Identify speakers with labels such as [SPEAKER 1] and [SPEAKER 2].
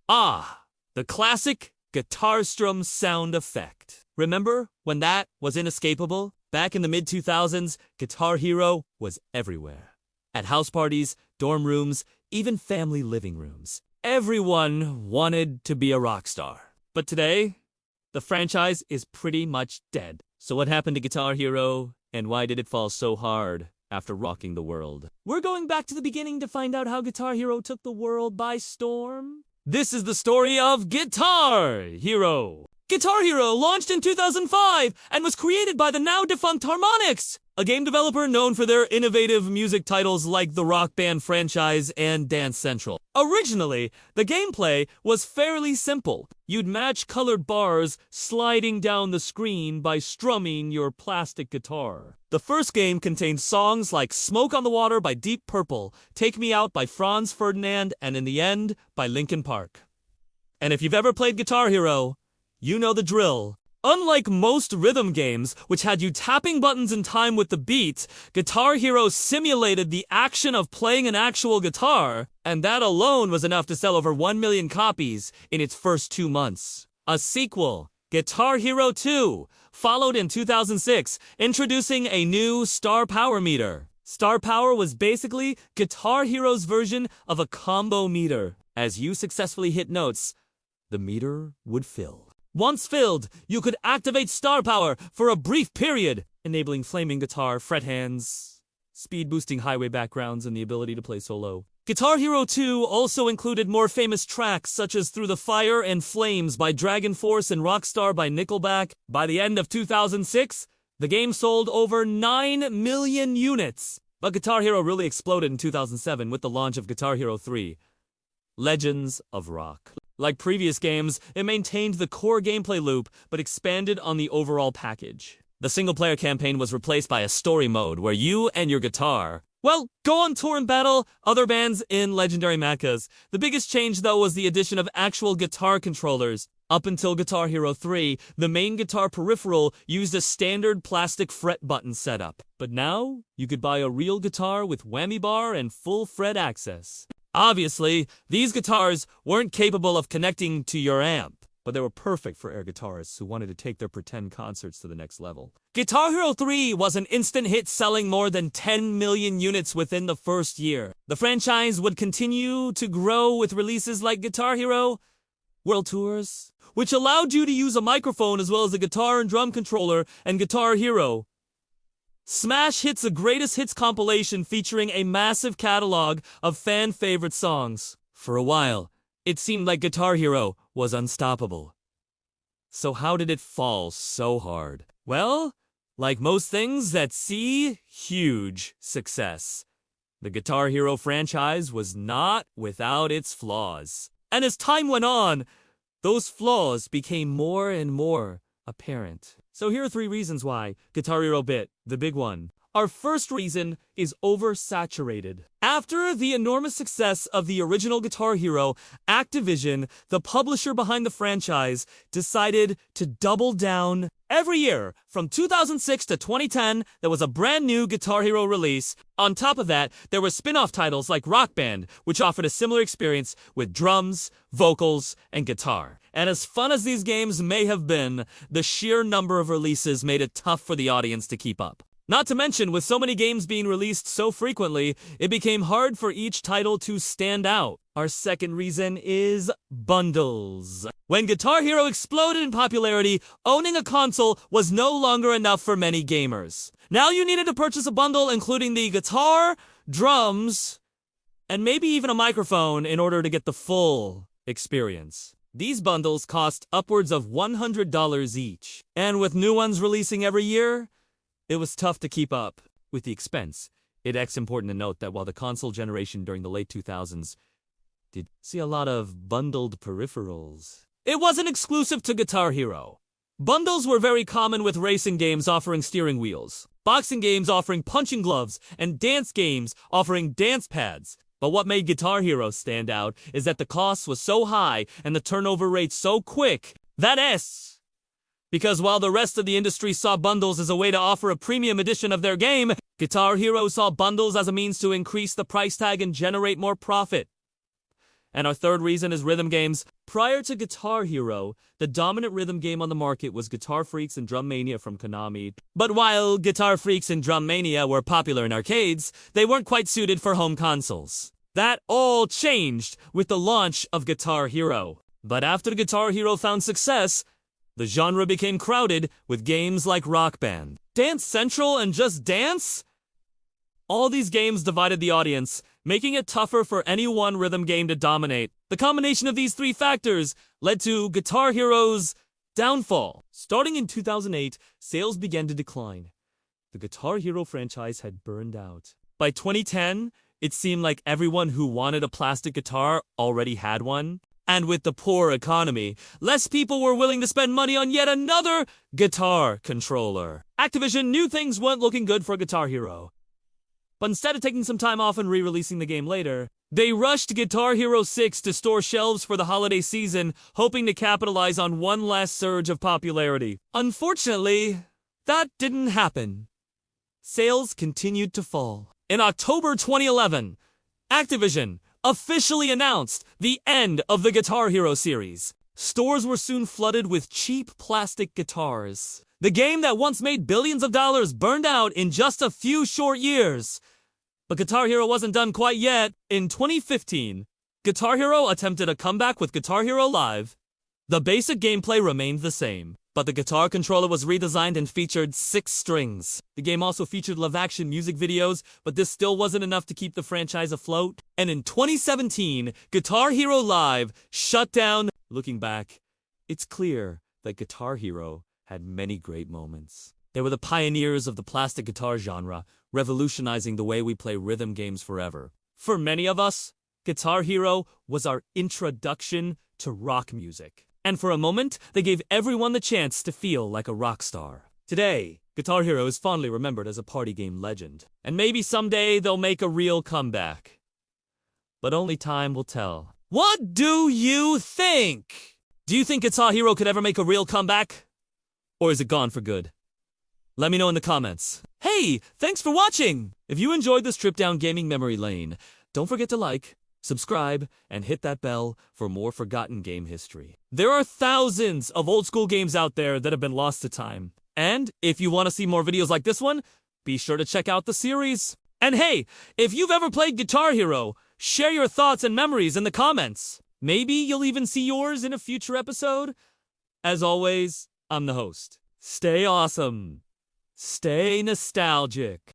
[SPEAKER 1] Ah, the classic guitar strum sound effect. Remember when that was inescapable? Back in the mid-2000s, Guitar Hero was everywhere. At house parties, dorm rooms, even family living rooms. Everyone wanted to be a rock star. But today, the franchise is pretty much dead. So what happened to Guitar Hero, and why did it fall so hard after rocking the world? We're going back to the beginning to find out how Guitar Hero took the world by storm. This is the story of Guitar Hero. Guitar Hero launched in 2005 and was created by the now-defunct Harmonix, a game developer known for their innovative music titles like the Rock Band franchise and Dance Central. Originally, the gameplay was fairly simple. You'd match colored bars sliding down the screen by strumming your plastic guitar. The first game contained songs like Smoke on the Water by Deep Purple, Take Me Out by Franz Ferdinand, and In the End by Linkin Park. And if you've ever played Guitar Hero, you know the drill. Unlike most rhythm games, which had you tapping buttons in time with the beat, Guitar Hero simulated the action of playing an actual guitar, and that alone was enough to sell over 1 million copies in its first 2 months. A sequel, Guitar Hero 2, followed in 2006, introducing a new Star Power meter. Star Power was basically Guitar Hero's version of a combo meter. As you successfully hit notes, the meter would fill. Once filled, you could activate Star Power for a brief period, enabling flaming guitar, fret hands, speed-boosting highway backgrounds, and the ability to play solo. Guitar Hero 2 also included more famous tracks such as Through the Fire and Flames by Dragon Force and Rockstar by Nickelback. By the end of 2006, the game sold over 9 million units. But Guitar Hero really exploded in 2007 with the launch of Guitar Hero 3, Legends of Rock. Like previous games, it maintained the core gameplay loop, but expanded on the overall package. The single-player campaign was replaced by a story mode where you and your guitar, well, go on tour and battle other bands in legendary mechas. The biggest change, though, was the addition of actual guitar controllers. Up until Guitar Hero 3, the main guitar peripheral used a standard plastic fret button setup. But now, you could buy a real guitar with whammy bar and full fret access. Obviously, these guitars weren't capable of connecting to your amp, but they were perfect for air guitarists who wanted to take their pretend concerts to the next level. Guitar Hero 3 was an instant hit, selling more than 10 million units within the first year. The franchise would continue to grow with releases like Guitar Hero World Tours, which allowed you to use a microphone as well as a guitar and drum controller, and Guitar Hero Smash Hits, a greatest hits compilation featuring a massive catalog of fan-favorite songs. For a while, it seemed like Guitar Hero was unstoppable. So how did it fall so hard? Well, like most things that see huge success, the Guitar Hero franchise was not without its flaws. And as time went on, those flaws became more and more apparent. So here are 3 reasons why Guitar Hero bit the big one. Our first reason is oversaturated. After the enormous success of the original Guitar Hero, Activision, the publisher behind the franchise, decided to double down. Every year, from 2006 to 2010, there was a brand new Guitar Hero release. On top of that, there were spin-off titles like Rock Band, which offered a similar experience with drums, vocals, and guitar. And as fun as these games may have been, the sheer number of releases made it tough for the audience to keep up. Not to mention, with so many games being released so frequently, it became hard for each title to stand out. Our second reason is bundles. When Guitar Hero exploded in popularity, owning a console was no longer enough for many gamers. Now you needed to purchase a bundle including the guitar, drums, and maybe even a microphone in order to get the full experience. These bundles cost upwards of $100 each. And with new ones releasing every year, it was tough to keep up with the expense. It's important to note that while the console generation during the late 2000s did see a lot of bundled peripherals, it wasn't exclusive to Guitar Hero. Bundles were very common with racing games offering steering wheels, boxing games offering punching gloves, and dance games offering dance pads. But what made Guitar Hero stand out is that the cost was so high and the turnover rate so quick. Because while the rest of the industry saw bundles as a way to offer a premium edition of their game, Guitar Hero saw bundles as a means to increase the price tag and generate more profit. And our third reason is rhythm games. Prior to Guitar Hero, the dominant rhythm game on the market was Guitar Freaks and Drum Mania from Konami. But while Guitar Freaks and Drum Mania were popular in arcades, they weren't quite suited for home consoles. That all changed with the launch of Guitar Hero. But after Guitar Hero found success, the genre became crowded with games like Rock Band, Dance Central, and Just Dance. All these games divided the audience, making it tougher for any one rhythm game to dominate. The combination of these three factors led to Guitar Hero's downfall. Starting in 2008, sales began to decline. The Guitar Hero franchise had burned out. By 2010, it seemed like everyone who wanted a plastic guitar already had one. And with the poor economy, less people were willing to spend money on yet another guitar controller. Activision knew things weren't looking good for Guitar Hero. But instead of taking some time off and re-releasing the game later, they rushed Guitar Hero 6 to store shelves for the holiday season, hoping to capitalize on one last surge of popularity. Unfortunately, that didn't happen. Sales continued to fall. In October 2011, Activision officially announced the end of the Guitar Hero series. Stores were soon flooded with cheap plastic guitars. The game that once made billions of dollars burned out in just a few short years. But Guitar Hero wasn't done quite yet. In 2015, Guitar Hero attempted a comeback with Guitar Hero Live. The basic gameplay remained the same, but the guitar controller was redesigned and featured 6 strings. The game also featured live-action music videos, but this still wasn't enough to keep the franchise afloat. And in 2017, Guitar Hero Live shut down. Looking back, it's clear that Guitar Hero had many great moments. They were the pioneers of the plastic guitar genre, revolutionizing the way we play rhythm games forever. For many of us, Guitar Hero was our introduction to rock music. And for a moment, they gave everyone the chance to feel like a rock star. Today, Guitar Hero is fondly remembered as a party game legend. And maybe someday they'll make a real comeback. But only time will tell. What do you think? Do you think Guitar Hero could ever make a real comeback? Or is it gone for good? Let me know in the comments. Hey, thanks for watching! If you enjoyed this trip down gaming memory lane, don't forget to like, subscribe, and hit that bell for more forgotten game history. There are thousands of old school games out there that have been lost to time. And if you want to see more videos like this one, be sure to check out the series. And hey, if you've ever played Guitar Hero, share your thoughts and memories in the comments. Maybe you'll even see yours in a future episode. As always, I'm the host. Stay awesome. Stay nostalgic.